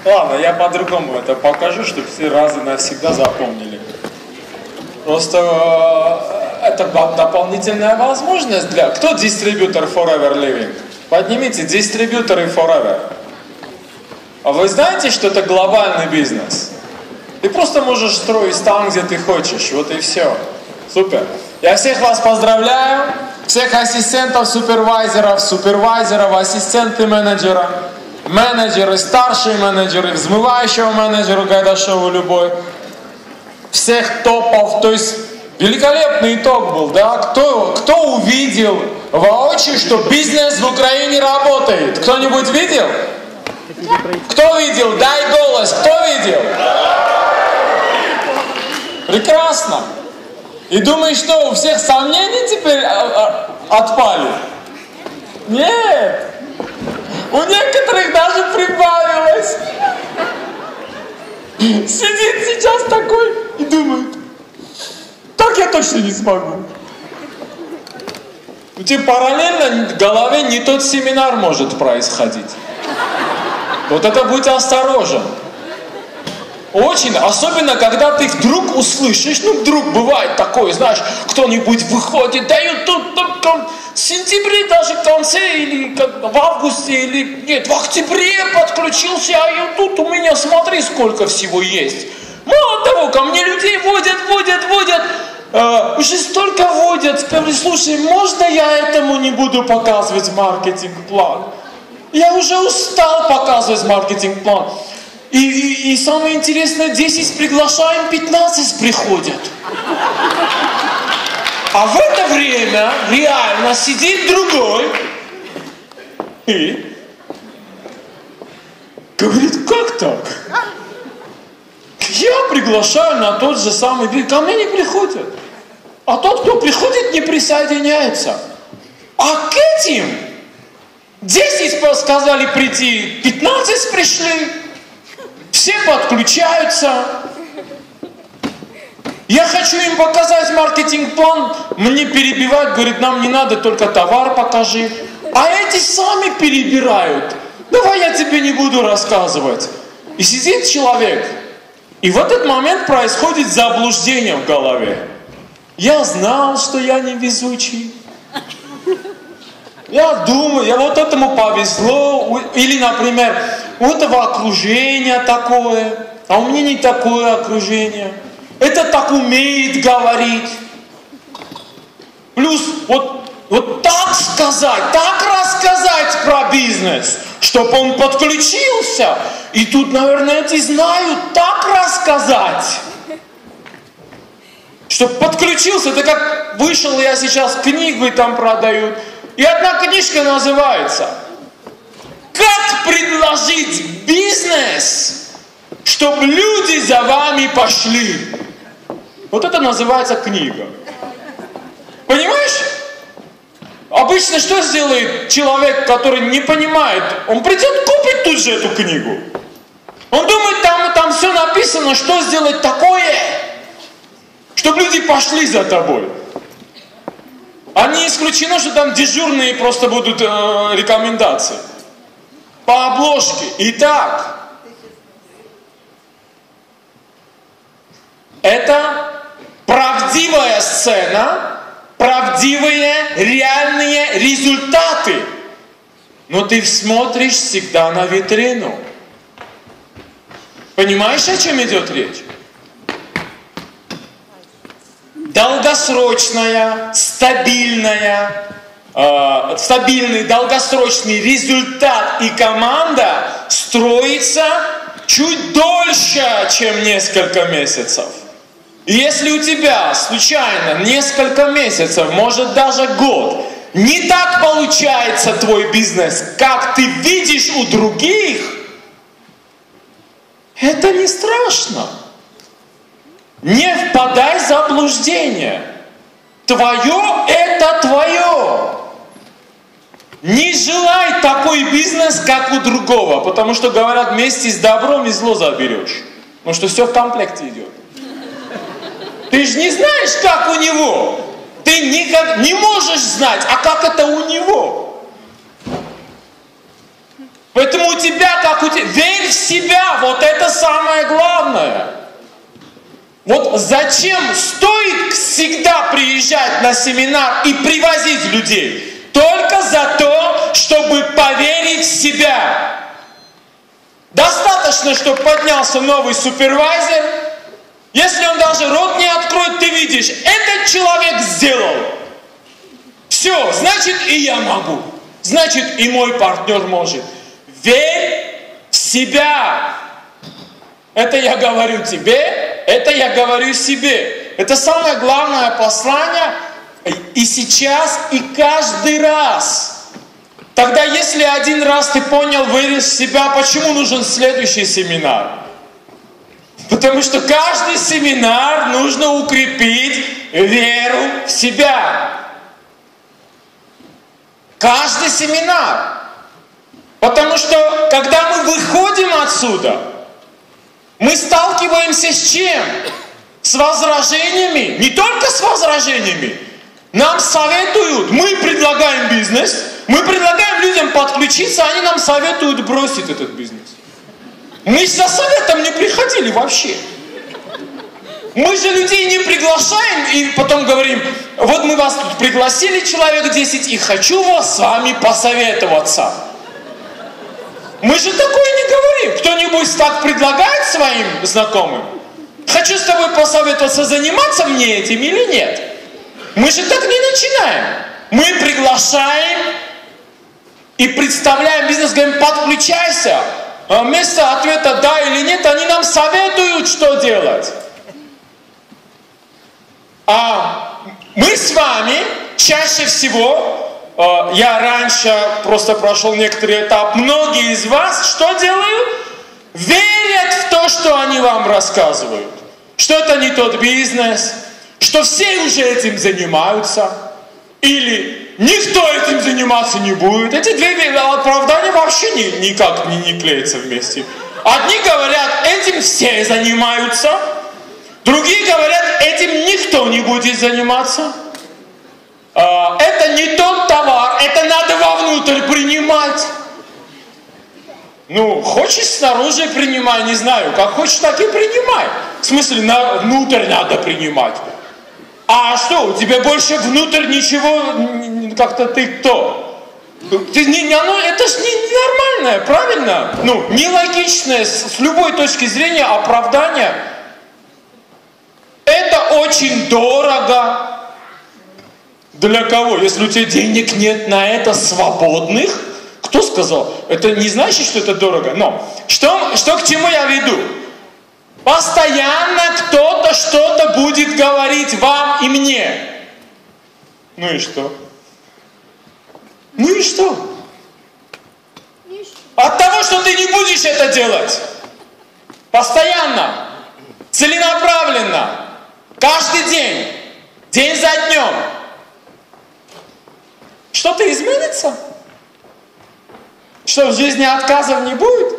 Ладно, я по-другому это покажу, чтобы все раз и навсегда запомнили. Просто это дополнительная возможность для... Кто дистрибьютор Forever Living? Поднимите дистрибьюторы Forever. А вы знаете, что это глобальный бизнес? Ты просто можешь строить там, где ты хочешь. Вот и все. Супер. Я всех вас поздравляю. Всех ассистентов, супервайзеров, ассистенты менеджера, менеджеры, старшие менеджеры, взмывающего менеджера Гайдашова любой. Всех топов. То есть великолепный итог был, да? Кто увидел воочию, что бизнес в Украине работает? Кто-нибудь видел? Кто видел? Дай голос. Кто видел? Прекрасно. И думаешь, что у всех сомнений теперь отпали? Нет. У некоторых даже прибавилось. Сидит сейчас такой и думает, так я точно не смогу. У тебя параллельно в голове не тот семинар может происходить. Вот это будь осторожен. Очень, особенно когда ты вдруг услышишь, ну вдруг бывает такое, знаешь, кто-нибудь выходит, дают тут, в сентябре даже в конце, или в августе, или нет, в октябре подключился, а тут у меня смотри сколько всего есть. Мало того, ко мне людей водят, уже столько водят, сказали, слушай, можно я этому не буду показывать маркетинг-план? Я уже устал показывать маркетинг-план. И самое интересное, 10 приглашаем, 15 приходят. А в это время реально сидит другой и говорит, как так? Я приглашаю на тот же самый день, ко мне не приходят. А тот, кто приходит, не присоединяется. А к этим 10 сказали прийти, 15 пришли. Все подключаются. Я хочу им показать маркетинг-план. Мне перебивать, говорит, нам не надо, только товар покажи. А эти сами перебирают. Давай я тебе не буду рассказывать. И сидит человек. И в этот момент происходит заблуждение в голове. Я знал, что я невезучий. Я думаю, вот этому повезло. Или, например, у этого окружение такое, а у меня не такое окружение. Это так умеет говорить. Плюс вот так сказать, так рассказать про бизнес, чтобы он подключился. И тут, наверное, эти знают так рассказать. Чтобы подключился, это как вышел я сейчас книгу и там продают. И одна книжка называется «Как предложить бизнес, чтобы люди за вами пошли». Вот это называется книга. Понимаешь? Обычно что сделает человек, который не понимает? Он придет купить тут же эту книгу. Он думает, там все написано, что сделать такое, чтобы люди пошли за тобой. А не исключено, что там дежурные просто будут рекомендации. По обложке. Итак, это правдивая сцена, правдивые, реальные результаты. Но ты смотришь всегда на витрину. Понимаешь, о чем идет речь? Долгосрочная, стабильный долгосрочный результат и команда строится чуть дольше, чем несколько месяцев. И если у тебя случайно несколько месяцев, может даже год, не так получается твой бизнес, как ты видишь у других, это не страшно. Не впадай в заблуждение. Твое – это твое. Не желай такой бизнес, как у другого, потому что, говорят, вместе с добром и зло заберешь. Потому что все в комплекте идет. Ты же не знаешь, как у него. Ты никак не можешь знать, а как это у него. Поэтому у тебя, как у тебя, верь в себя, самое главное. Вот зачем стоит всегда приезжать на семинар и привозить людей? Только за то, чтобы поверить в себя. Достаточно, чтобы поднялся новый супервайзер. Если он даже рот не откроет, ты видишь, этот человек сделал. Все, значит и я могу. Значит и мой партнер может. Верь в себя. Это я говорю тебе, это я говорю себе. Это самое главное послание и сейчас, и каждый раз. Тогда, если один раз ты понял, веришь в себя, почему нужен следующий семинар? Потому что каждый семинар нужно укрепить веру в себя. Каждый семинар. Потому что, когда мы выходим отсюда, мы сталкиваемся с чем? С возражениями. Не только с возражениями. Нам советуют, мы предлагаем бизнес, мы предлагаем людям подключиться, они нам советуют бросить этот бизнес. Мы со советом не приходили вообще. Мы же людей не приглашаем и потом говорим, вот мы вас тут пригласили, человек 10, и хочу вас с вами посоветоваться. Мы же такое не говорим. Кто-нибудь так предлагает своим знакомым? Хочу с тобой посоветоваться, заниматься мне этим или нет? Мы же так не начинаем. Мы приглашаем и представляем бизнес, говорим, подключайся. А вместо ответа да или нет, они нам советуют, что делать. А мы с вами чаще всего, я раньше просто прошел некоторый этап, многие из вас что делают? Верят в то, что они вам рассказывают. Что это не тот бизнес, что все уже этим занимаются, или никто этим заниматься не будет. Эти две оправдания вообще никак не клеятся вместе. Одни говорят, этим все занимаются, другие говорят, этим никто не будет заниматься. Это не тот товар, это надо вовнутрь принимать. Ну, хочешь снаружи принимай, не знаю, как хочешь, так и принимай. В смысле, внутрь надо принимать. А что, у тебя больше внутрь ничего, как-то ты кто? Это же ненормальное, правильно? Ну, нелогичное, с любой точки зрения оправдание. Это очень дорого. Для кого? Если у тебя денег нет на это свободных, кто сказал? Это не значит, что это дорого. Но что к чему я веду? Постоянно кто-то что-то будет говорить вам и мне. Ну и что? Ну и что? От того, что ты не будешь это делать. Постоянно. Целенаправленно. Каждый день. День за днем. Что-то изменится? Что в жизни отказов не будет?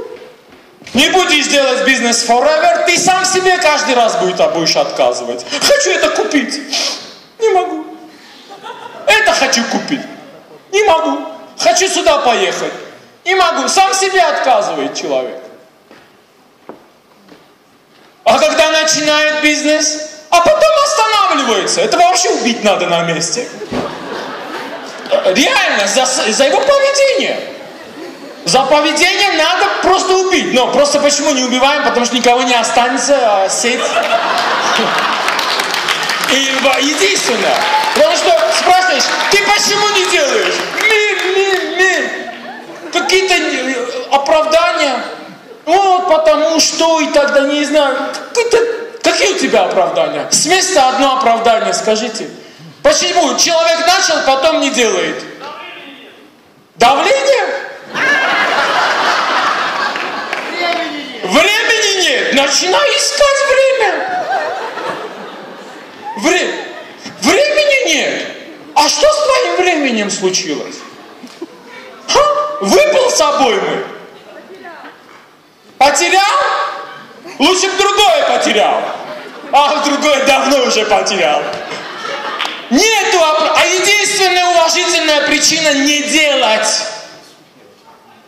Не будешь делать бизнес forever, ты сам себе каждый раз будешь отказывать. Хочу это купить. Не могу. Это хочу купить. Не могу. Хочу сюда поехать. Не могу. Сам себе отказывает человек. А когда начинает бизнес, а потом останавливается. Это вообще убить надо на месте. Реально, за его поведение. За поведение надо просто убить. Но просто почему не убиваем? Потому что никого не останется, а сеть. И единственное. Потому что спрашиваешь, ты почему не делаешь? Какие-то оправдания. Вот потому что и тогда не знаю. Какие у тебя оправдания? С места одно оправдание, скажите. Почему? Человек начал, потом не делает. Давление? Времени нет. Начинай искать время. Времени нет. А что с твоим временем случилось? Выпал с обоймы. Потерял? Лучше бы другое потерял. А другое давно уже потерял. Нету, а единственная уважительная причина не делать.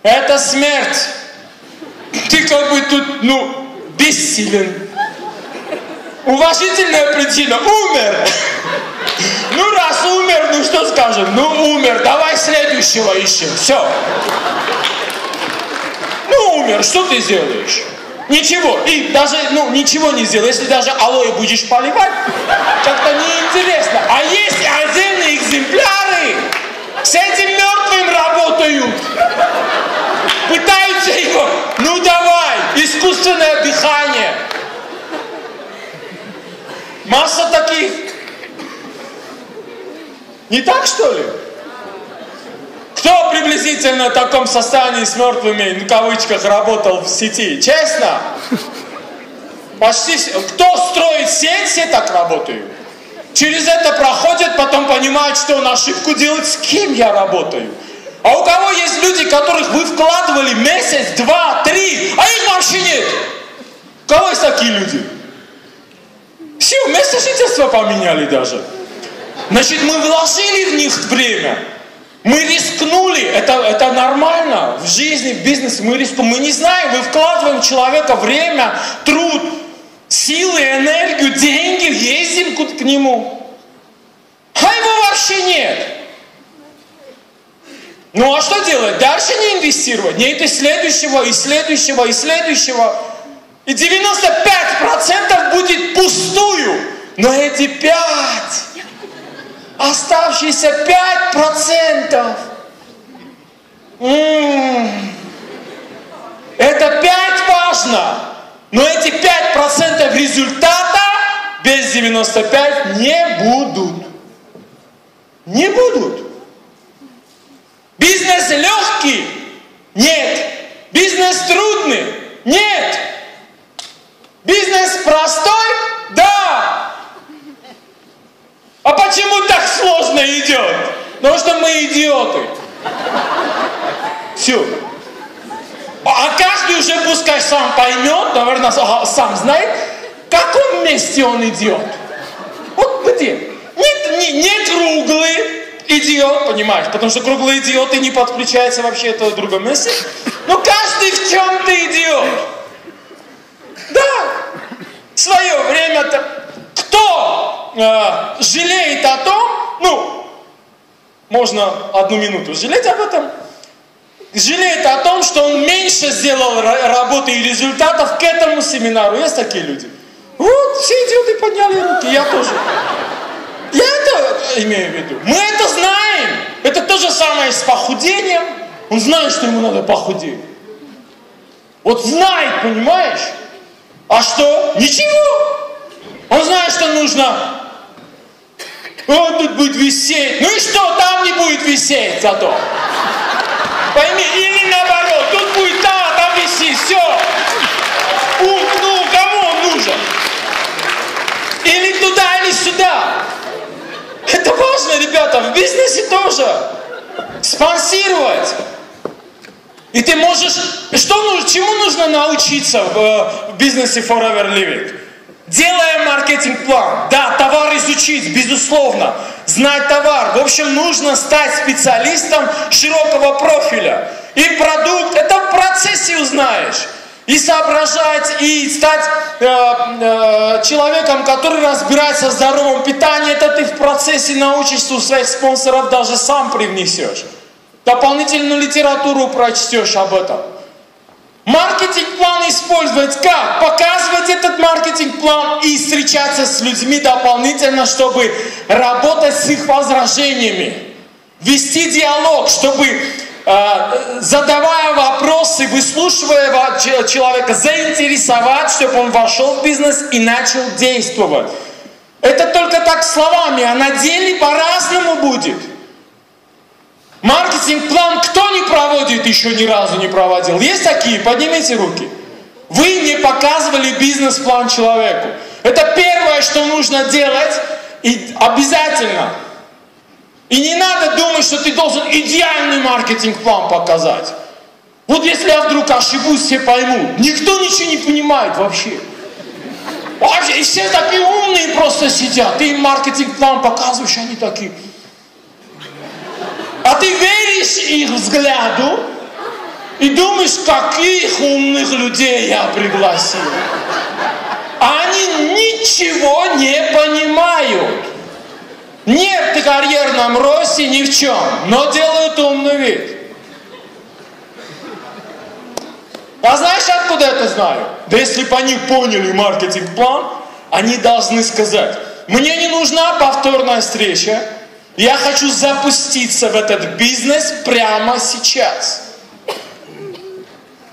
Это смерть. Ты как бы тут, бессилен. Уважительная причина. Умер. Ну, раз умер, ну что скажем? Ну, умер. Давай следующего ищем. Все. Ну, умер. Что ты сделаешь? Ничего. И даже, ничего не сделаешь. Если даже алоэ будешь поливать, как-то неинтересно. А есть отдельные экземпляры. С этим мертвым работают. Пытаются его. Ну, давай. Искусственное дыхание. Масса таких. Не так, что ли? Кто приблизительно в таком состоянии с мертвыми, в кавычках, работал в сети? Честно? Почти все. Кто строит сеть, все так работают. Через это проходят, потом понимают, что он ошибку делает, с кем я работаю. А у кого есть люди, которых вы вкладывали месяц, 2, 3, а их вообще нет? У кого есть такие люди? Все, место жительства поменяли даже. Значит, мы вложили в них время. Мы рискнули. Это нормально. В жизни, в бизнесе мы рискуем. Мы не знаем, мы вкладываем в человека время, труд, силы, энергию, деньги, ездим к нему. А его вообще нет. Ну а что делать? Дальше не инвестировать. Нет, и следующего, и следующего, и следующего. И 95% будет пустую. Но эти 5, оставшиеся 5%, это 5 важно. Но эти 5% результата без 95 не будут. Не будут. Бизнес легкий? Нет. Бизнес трудный? Нет. Бизнес простой? Да. А почему так сложно идет? Потому что мы идиоты. Все. А каждый уже пускай сам поймет, наверное, сам знает, в каком месте он идет. Вот где. Не круглый идиот, понимаешь, потому что круглые идиоты не подключаются вообще, это в другом месте. Но каждый в чем-то идиот. Да. В свое время-то кто жалеет о том, можно 1 минуту жалеть об этом, жалеет о том, что он меньше сделал работы и результатов к этому семинару. Есть такие люди? Вот, все идиоты подняли руки, я тоже. Я это имею в виду. Мы это знаем. Это то же самое с похудением. Он знает, что ему надо похудеть. Вот знает, понимаешь? А что? Ничего. Он знает, что нужно. Он тут будет висеть. Ну и что? Там не будет висеть зато. Пойми, или наоборот. Тут будет там висит. Все. Кому он нужен? Или туда, или сюда. Это важно, ребята, в бизнесе тоже. Спонсировать. И ты можешь... Чему нужно научиться в бизнесе Forever Living? Делая маркетинг-план. Да, товар изучить, безусловно. Знать товар. В общем, нужно стать специалистом широкого профиля. И продукт, это в процессе узнаешь. И соображать, и стать человеком, который разбирается в здоровом питании, это ты в процессе научишься у своих спонсоров, даже сам привнесешь. Дополнительную литературу прочтешь об этом. Маркетинг-план использовать как? Показывать этот маркетинг-план и встречаться с людьми дополнительно, чтобы работать с их возражениями. Вести диалог, чтобы... задавая вопросы, выслушивая человека, заинтересовать, чтобы он вошел в бизнес и начал действовать. Это только так словами, а на деле по-разному будет. Маркетинг-план кто не проводит, еще ни разу не проводил? Есть такие? Поднимите руки. Вы не показывали бизнес-план человеку. Это первое, что нужно делать, и обязательно. И не надо думать, что ты должен идеальный маркетинг-план показать. Вот если я вдруг ошибусь, все поймут. Никто ничего не понимает вообще. И все такие умные просто сидят. Ты им маркетинг-план показываешь, они такие. А ты веришь их взгляду и думаешь, каких умных людей я пригласил. Они ничего не понимают. Нет в карьерном росте ни в чем, но делают умный вид. А знаешь, откуда это знаю? Да если бы они поняли маркетинг-план, они должны сказать: мне не нужна повторная встреча, я хочу запуститься в этот бизнес прямо сейчас.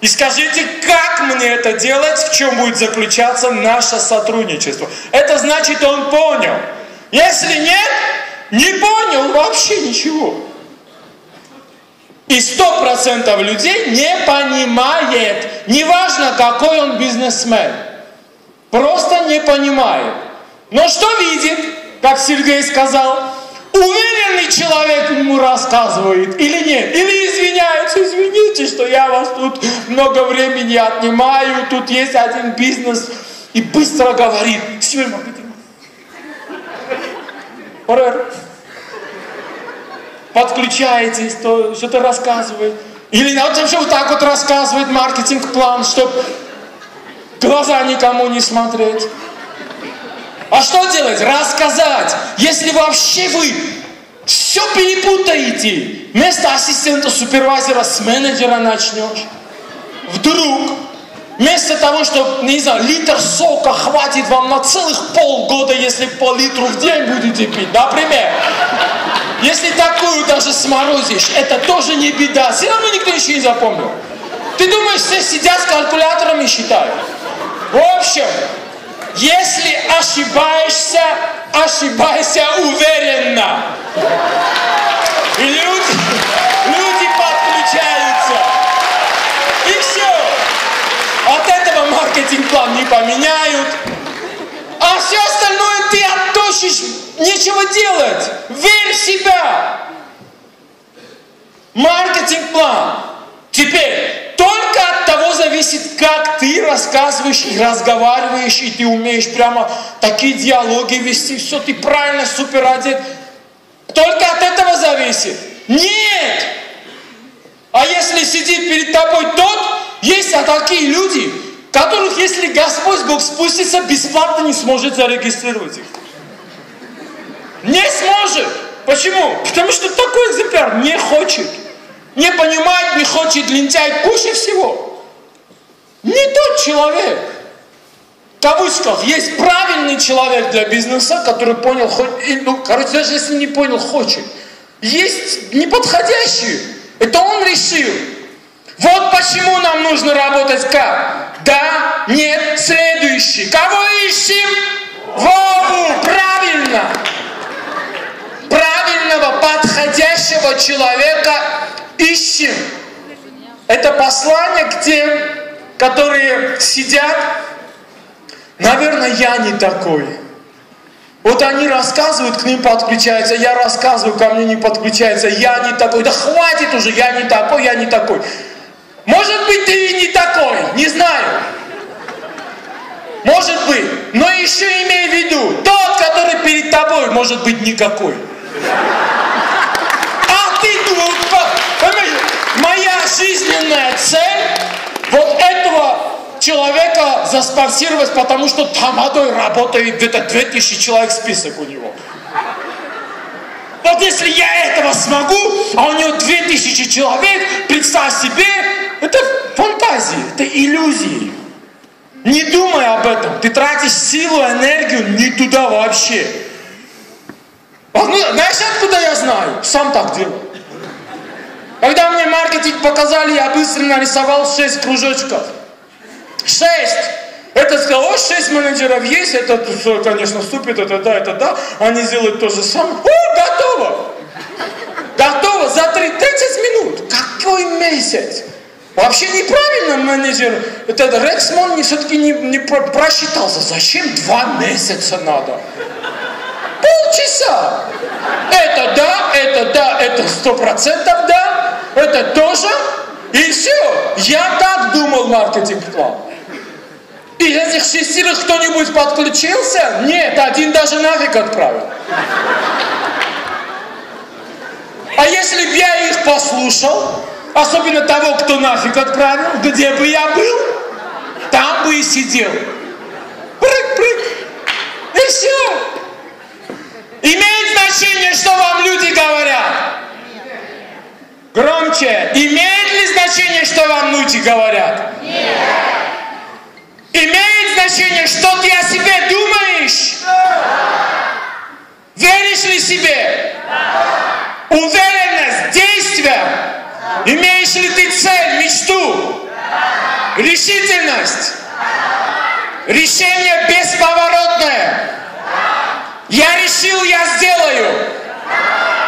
И скажите, как мне это делать, в чем будет заключаться наше сотрудничество. Это значит, он понял. Если нет, не понял вообще ничего. И 100% людей не понимает, неважно, какой он бизнесмен. Просто не понимает. Но что видит, как Сергей сказал, уверенный человек ему рассказывает или нет. Или извиняется: извините, что я вас тут много времени отнимаю, тут есть один бизнес. И быстро говорит: сегодня маркетинг. Подключаетесь, то что-то рассказывает. Или вообще вот так вот рассказывает маркетинг-план, чтобы глаза никому не смотреть. А что делать? Рассказать. Если вообще вы все перепутаете, вместо ассистента супервайзера с менеджера начнешь. Вдруг, вместо того, что, не знаю, литр сока хватит вам на целых полгода, если по литру в день будете пить, например. Если такую даже сморозишь, это тоже не беда. Все равно никто еще не запомнил. Ты думаешь, все сидят с калькуляторами и считают? В общем, если ошибаешься, ошибайся уверенно. И люди подключаются. И все. От этого маркетинг-план не поменяют. А все остальное ты отточишь. Нечего делать. Верь в себя. Маркетинг-план. Теперь, только от того зависит, как ты рассказываешь и разговариваешь, и ты умеешь прямо такие диалоги вести, все, ты правильно, супер одет. Только от этого зависит. Нет! А если сидит перед тобой тот, есть такие люди, которых, если Господь Бог спустится, бесплатно не сможет зарегистрировать их. Не сможет. Почему? Потому что такой экземпляр не хочет. Не понимает, не хочет, лентяй, куча всего. Не тот человек. В кавычках, есть правильный человек для бизнеса, который понял, даже если не понял, хочет. Есть неподходящий. Это он решил. Вот почему нам нужно работать как? Да, нет, следующий. Кого ищем? Вову, правильно. Правильного, подходящего человека ищем. Это послание к тем, которые сидят. Наверное, я не такой. Вот они рассказывают, к ним подключаются. Я рассказываю, ко мне не подключается. Я не такой. Да хватит уже, я не такой, я не такой. Может быть, ты и не такой, не знаю. Может быть. Но еще имей в виду, тот, который перед тобой, может быть никакой. А ты думал, моя жизненная цель вот этого человека заспонсировать, потому что тамадой работает где-то 2000 человек список у него. Вот если я этого смогу, а у него 2000 человек, представь себе, это фантазии, это иллюзии. Не думай об этом, ты тратишь силу, энергию не туда вообще. Знаешь, откуда я знаю? Сам так делаю. Когда мне маркетинг показали, я быстро нарисовал 6 кружочков. 6. Это сказал: 6 менеджеров есть, это, конечно, супер, это да. Они сделают то же самое. О, готово! Готово за 30 минут. Какой месяц? Вообще неправильно менеджер. Это Рексман все-таки не просчитался. Зачем 2 месяца надо? Полчаса. Это да, это 100% да, это тоже. И все. Я так думал маркетинг-план. Из этих 6 кто-нибудь подключился? Нет, один даже нафиг отправил. А если бы я их послушал, особенно того, кто нафиг отправил, где бы я был, там бы и сидел. Прыг! И все. Имеет значение, что вам люди говорят? Громче. Имеет ли значение, что вам люди говорят? Нет. Имеет значение, что ты о себе думаешь? Веришь ли себе? Уверенность, действие. Имеешь ли ты цель, мечту? Решительность. Решение бесповоротное. Я решил, я сделаю.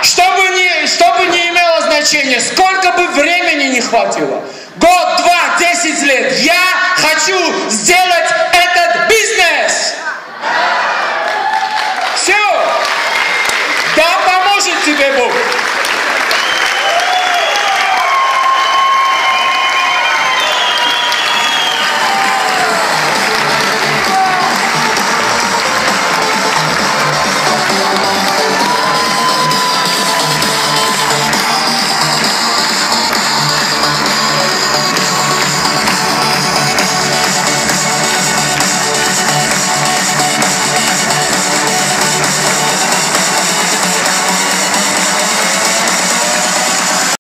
Чтобы не имело значения, сколько бы времени не хватило. Год, 2, 10 лет. Я хочу